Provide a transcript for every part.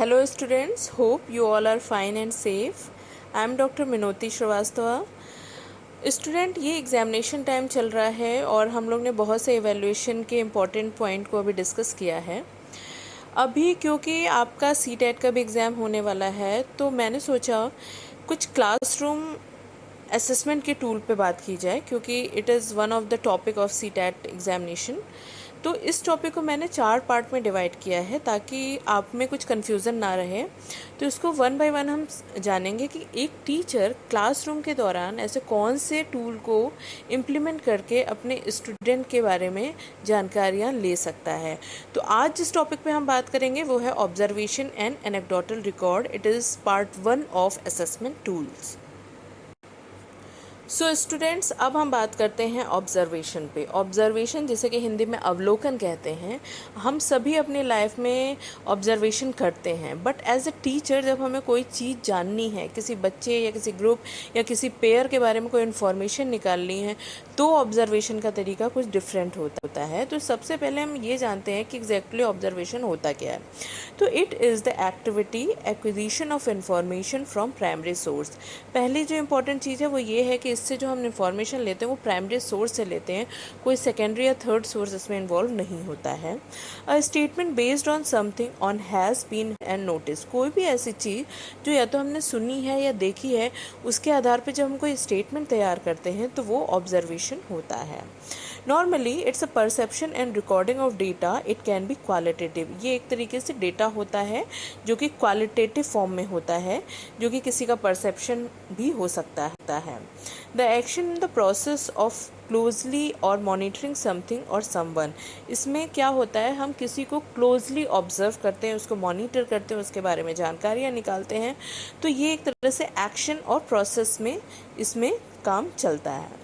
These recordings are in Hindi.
Hello students, hope you all are fine and safe. I am Dr. Minoti Shrivastava. Student, ये एग्ज़ामिनेशन टाइम चल रहा है और हम लोग ने बहुत से एवेल्यूएशन के इम्पॉर्टेंट पॉइंट को अभी डिस्कस किया है। अभी क्योंकि आपका सीटेट का भी एग्ज़ाम होने वाला है, तो मैंने सोचा कुछ क्लासरूम असेसमेंट के टूल पे बात की जाए, क्योंकि it is one of the topic of CTET examination. तो इस टॉपिक को मैंने 4 पार्ट में डिवाइड किया है ताकि आप में कुछ कन्फ्यूज़न ना रहे। तो इसको वन बाय वन हम जानेंगे कि एक टीचर क्लासरूम के दौरान ऐसे कौन से टूल को इम्प्लीमेंट करके अपने स्टूडेंट के बारे में जानकारियाँ ले सकता है। तो आज जिस टॉपिक पे हम बात करेंगे वो है observation and anecdotal record. It is part 1 of assessment tools. So students, अब हम बात करते हैं ऑब्जर्वेशन पे। ऑब्जर्वेशन जिसे कि हिंदी में अवलोकन कहते हैं, हम सभी अपनी लाइफ में ऑब्जर्वेशन करते हैं। बट एज अ टीचर जब हमें कोई चीज़ जाननी है, किसी बच्चे या किसी ग्रुप या किसी पेयर के बारे में कोई इन्फॉर्मेशन निकालनी है, तो ऑब्जर्वेशन का तरीका कुछ डिफरेंट होता है। तो सबसे पहले हम ये जानते हैं कि एग्जैक्टली ऑब्जर्वेशन होता क्या है। तो it is the activity acquisition of information from primary source. पहली जो इंपॉर्टेंट चीज़ है वो ये है कि इससे जो हम इंफॉर्मेशन लेते हैं वो प्राइमरी सोर्स से लेते हैं, कोई सेकेंडरी या थर्ड सोर्स इसमें इन्वॉल्व नहीं होता है। A statement based on something on has been and notice. कोई भी ऐसी चीज़ जो या तो हमने सुनी है या देखी है, उसके आधार पर जब हम कोई स्टेटमेंट तैयार करते हैं तो वो ऑब्जर्वेशन होता है। Normally it's a perception and recording of data. It can be qualitative. ये एक तरीके से डेटा होता है जो कि क्वालिटेटिव फॉर्म में होता है, जो कि किसी का परसेप्शन भी हो सकता है। The action in the process of closely और मॉनिटरिंग समथिंग और समवन। इसमें क्या होता है, हम किसी को क्लोजली ऑब्जर्व करते हैं, उसको मॉनिटर करते हैं, उसके बारे में जानकारियाँ निकालते हैं। तो ये एक तरह से एक्शन और प्रोसेस में इसमें काम चलता है।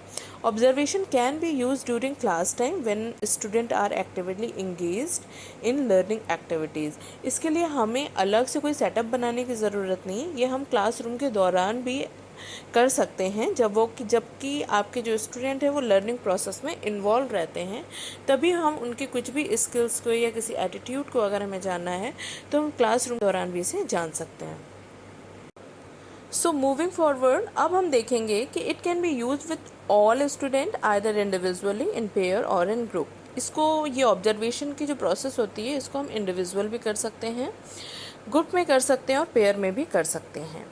Observation can be used during class time when students are actively engaged in learning activities. इसके लिए हमें अलग से कोई सेटअप बनाने की ज़रूरत नहीं, ये हम क्लासरूम के दौरान भी कर सकते हैं। जबकि आपके जो स्टूडेंट हैं वो लर्निंग प्रोसेस में इन्वॉल्व रहते हैं, तभी हम उनके कुछ भी स्किल्स को या किसी एटीट्यूड को अगर हमें जानना है तो हम क्लासरूम के दौरान भी इसे जान सकते हैं। सो मूविंग फॉरवर्ड, अब हम देखेंगे कि it can be use with all student either individually, in pair और इन ग्रुप। इसको, ये ऑब्जर्वेशन की जो प्रोसेस होती है, इसको हम इंडिविजुअल भी कर सकते हैं, ग्रुप में कर सकते हैं और पेयर में भी कर सकते हैं।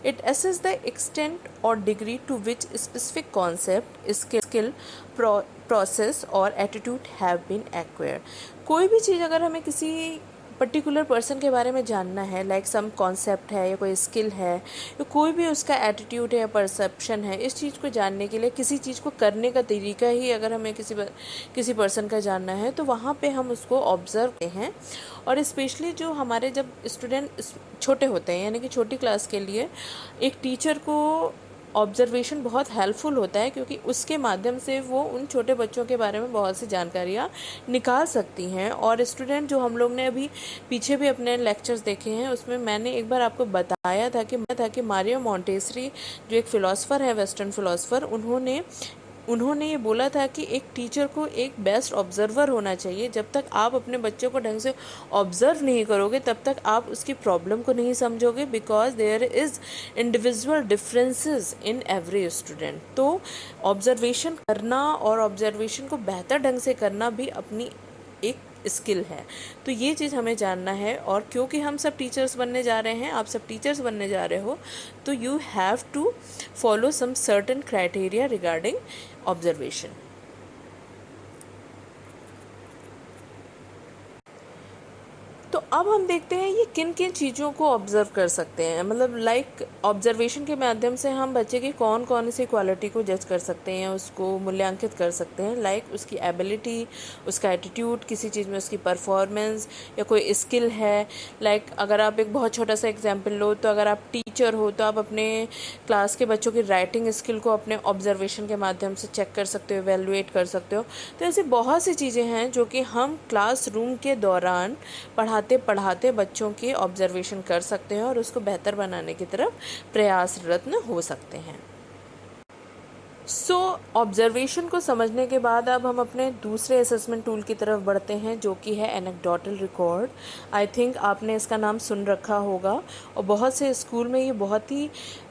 इट असेस द एक्सटेंट और degree to which specific concept, skill, process और एटीट्यूड हैव बीन एक्वायर्ड। कोई भी चीज़ अगर हमें किसी पर्टिकुलर पर्सन के बारे में जानना है, लाइक सम कॉन्सेप्ट है या कोई स्किल है या कोई भी उसका एटीट्यूड है या परसेप्शन है, इस चीज़ को जानने के लिए, किसी चीज़ को करने का तरीका ही अगर हमें किसी पर्सन का जानना है, तो वहाँ पे हम उसको ऑब्ज़र्व करते हैं। और स्पेशली जो हमारे जब स्टूडेंट छोटे होते हैं, यानी कि छोटी क्लास के लिए एक टीचर को ऑब्जर्वेशन बहुत हेल्पफुल होता है, क्योंकि उसके माध्यम से वो उन छोटे बच्चों के बारे में बहुत सी जानकारियाँ निकाल सकती हैं। और स्टूडेंट, जो हम लोग ने अभी पीछे भी अपने लेक्चर्स देखे हैं, उसमें मैंने एक बार आपको बताया था कि मारियो मॉन्टेसरी जो एक फ़िलासफ़र है, वेस्टर्न फ़िलासफ़र, उन्होंने ये बोला था कि एक टीचर को एक बेस्ट ऑब्जर्वर होना चाहिए। जब तक आप अपने बच्चों को ढंग से ऑब्जर्व नहीं करोगे, तब तक आप उसकी प्रॉब्लम को नहीं समझोगे, because there is individual differences in every student. तो ऑब्जर्वेशन करना और ऑब्जर्वेशन को बेहतर ढंग से करना भी अपनी एक स्किल है। तो ये चीज़ हमें जानना है। और क्योंकि हम सब टीचर्स बनने जा रहे हैं, आप सब टीचर्स बनने जा रहे हो, तो you have to follow some certain criteria regarding observation. तो अब हम देखते हैं ये किन किन चीज़ों को ऑब्ज़र्व कर सकते हैं। मतलब लाइक ऑब्जर्वेशन के माध्यम से हम बच्चे की कौन कौन सी क्वालिटी को जज कर सकते हैं, उसको मूल्यांकित कर सकते हैं। लाइक उसकी एबिलिटी, उसका एटीट्यूड, किसी चीज़ में उसकी परफॉर्मेंस या कोई स्किल है। लाइक अगर आप एक बहुत छोटा सा एग्जांपल लो, तो अगर आप टीचर हो तो आप अपने क्लास के बच्चों की राइटिंग स्किल को अपने ऑब्जर्वेशन के माध्यम से चेक कर सकते हो, एवेलुएट कर सकते हो। तो ऐसी बहुत सी चीज़ें हैं जो कि हम क्लासरूम के दौरान पढ़ाते बच्चों की ऑब्जर्वेशन कर सकते हैं और उसको बेहतर बनाने की तरफ प्रयासरत हो सकते हैं। सो ऑब्जर्वेशन को समझने के बाद अब हम अपने दूसरे असेसमेंट टूल की तरफ बढ़ते हैं, जो कि है एनेक्डोटल रिकॉर्ड। आई थिंक आपने इसका नाम सुन रखा होगा और बहुत से स्कूल में ये बहुत ही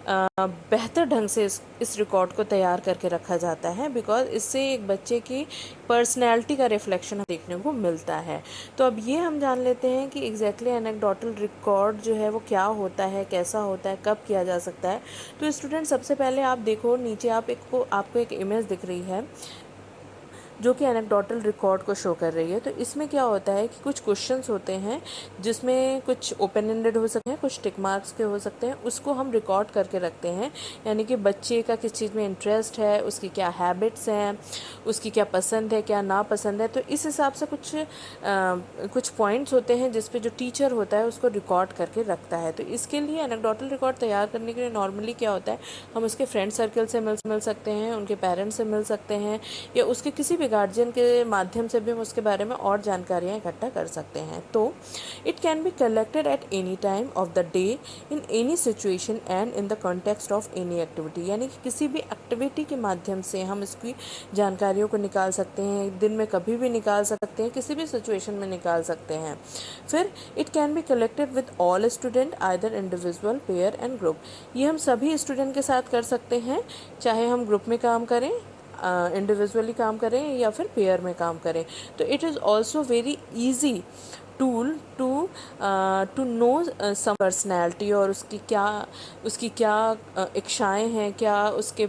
बेहतर ढंग से इस रिकॉर्ड को तैयार करके रखा जाता है, बिकॉज इससे एक बच्चे की पर्सनैलिटी का रिफ्लेक्शन देखने को मिलता है। तो अब ये हम जान लेते हैं कि एग्जैक्टली एनेक्डोटल रिकॉर्ड जो है वो क्या होता है, कैसा होता है, कब किया जा सकता है। तो स्टूडेंट, सबसे पहले आप देखो नीचे आपको एक इमेज दिख रही है जो कि एनेक्डोटल रिकॉर्ड को शो कर रही है। तो इसमें क्या होता है कि कुछ क्वेश्चंस होते हैं जिसमें कुछ ओपन एंडेड हो सकते हैं, कुछ टिक मार्क्स के हो सकते हैं, उसको हम रिकॉर्ड करके रखते हैं। यानी कि बच्चे का किस चीज़ में इंटरेस्ट है, उसकी क्या हैबिट्स हैं, उसकी क्या पसंद है, क्या नापसंद है। तो इस हिसाब से कुछ पॉइंट्स होते हैं जिस पे जो टीचर होता है उसको रिकॉर्ड करके रखता है। तो इसके लिए एनेक्डोटल रिकॉर्ड तैयार करने के लिए नॉर्मली क्या होता है, हम उसके फ्रेंड सर्कल से मिल सकते हैं, उनके पेरेंट्स से मिल सकते हैं, या उसके किसी भी गार्जियन के माध्यम से भी हम उसके बारे में और जानकारियाँ इकट्ठा कर सकते हैं। तो it can be collected at any time of the day, in any situation and in the context of any activity. यानी कि किसी भी एक्टिविटी के माध्यम से हम इसकी जानकारियों को निकाल सकते हैं, दिन में कभी भी निकाल सकते हैं, किसी भी सिचुएशन में निकाल सकते हैं। फिर it can be collected with all student, either individual, pair and group. ये हम सभी स्टूडेंट के साथ कर सकते हैं, चाहे हम ग्रुप में काम करें, इंडिविजुअली काम करें, या फिर पेयर में काम करें। तो it is also very easy tool to know some personality, और उसकी क्या इच्छाएं हैं, क्या उसके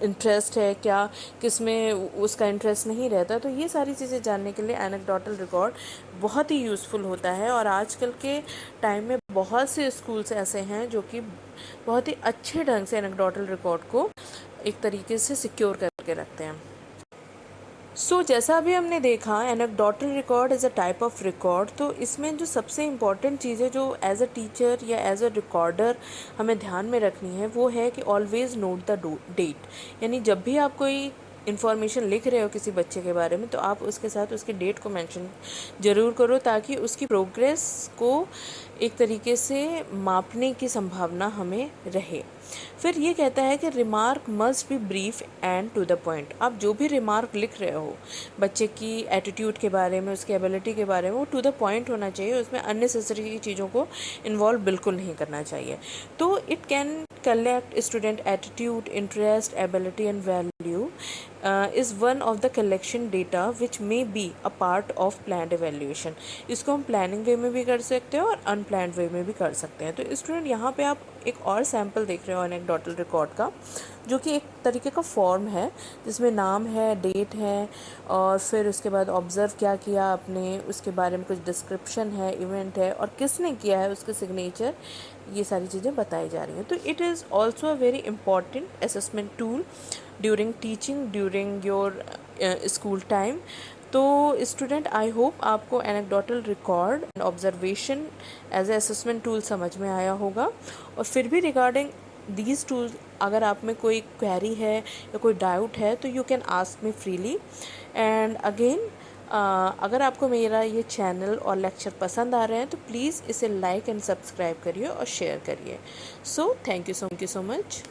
इंटरेस्ट है, क्या किस में उसका इंटरेस्ट नहीं रहता। तो ये सारी चीज़ें जानने के लिए एनेक्डोटल रिकॉर्ड बहुत ही यूज़फुल होता है। और आजकल के टाइम में बहुत से स्कूल्स ऐसे हैं जो कि बहुत ही अच्छे ढंग से एनेक्डोटल रिकॉर्ड को एक तरीके से सिक्योर करके रखते हैं। जैसा अभी हमने देखा, anecdotal record is a type of record. तो इसमें जो सबसे इम्पॉर्टेंट चीज़ है जो एज अ टीचर या एज अ रिकॉर्डर हमें ध्यान में रखनी है, वो है कि ऑलवेज़ नोट द डेट। यानी जब भी आप कोई इन्फॉर्मेशन लिख रहे हो किसी बच्चे के बारे में, तो आप उसके साथ उसकी डेट को मेंशन ज़रूर करो, ताकि उसकी प्रोग्रेस को एक तरीके से मापने की संभावना हमें रहे। फिर ये कहता है कि remark must be brief and to the point. आप जो भी रिमार्क लिख रहे हो बच्चे की एटीट्यूड के बारे में, उसकी एबिलिटी के बारे में, वो टू द पॉइंट होना चाहिए, उसमें अननेसेसरी चीज़ों को इन्वॉल्व बिल्कुल नहीं करना चाहिए। तो it can collect student attitude, interest, ability and value is one of the collection data which may be a part of planned evaluation। इसको हम प्लानिंग वे में भी कर सकते हैं और अनप्लान्ड वे में भी कर सकते हैं। तो स्टूडेंट, यहाँ पे आप एक और सैम्पल देख रहे हो एनेक्डोटल रिकॉर्ड का, जो कि एक तरीके का फॉर्म है जिसमें नाम है, डेट है, और फिर उसके बाद ऑब्ज़र्व क्या किया आपने, उसके बारे में कुछ डिस्क्रिप्शन है, इवेंट है, और किसने किया है, उसके सिग्नेचर, ये सारी चीज़ें बताई जा रही हैं। तो it is also a very important assessment tool during teaching, during your school time. तो स्टूडेंट, आई होप आपको anecdotal record and observation as a assessment tool समझ में आया होगा। और फिर भी रिगार्डिंग दीज टूल्स अगर आप में कोई क्वेरी है या कोई डाउट है, तो you can ask me freely. And again, अगर आपको मेरा ये चैनल और लेक्चर पसंद आ रहे हैं तो प्लीज़ इसे लाइक एंड सब्सक्राइब करिए और शेयर करिए। So thank you so much.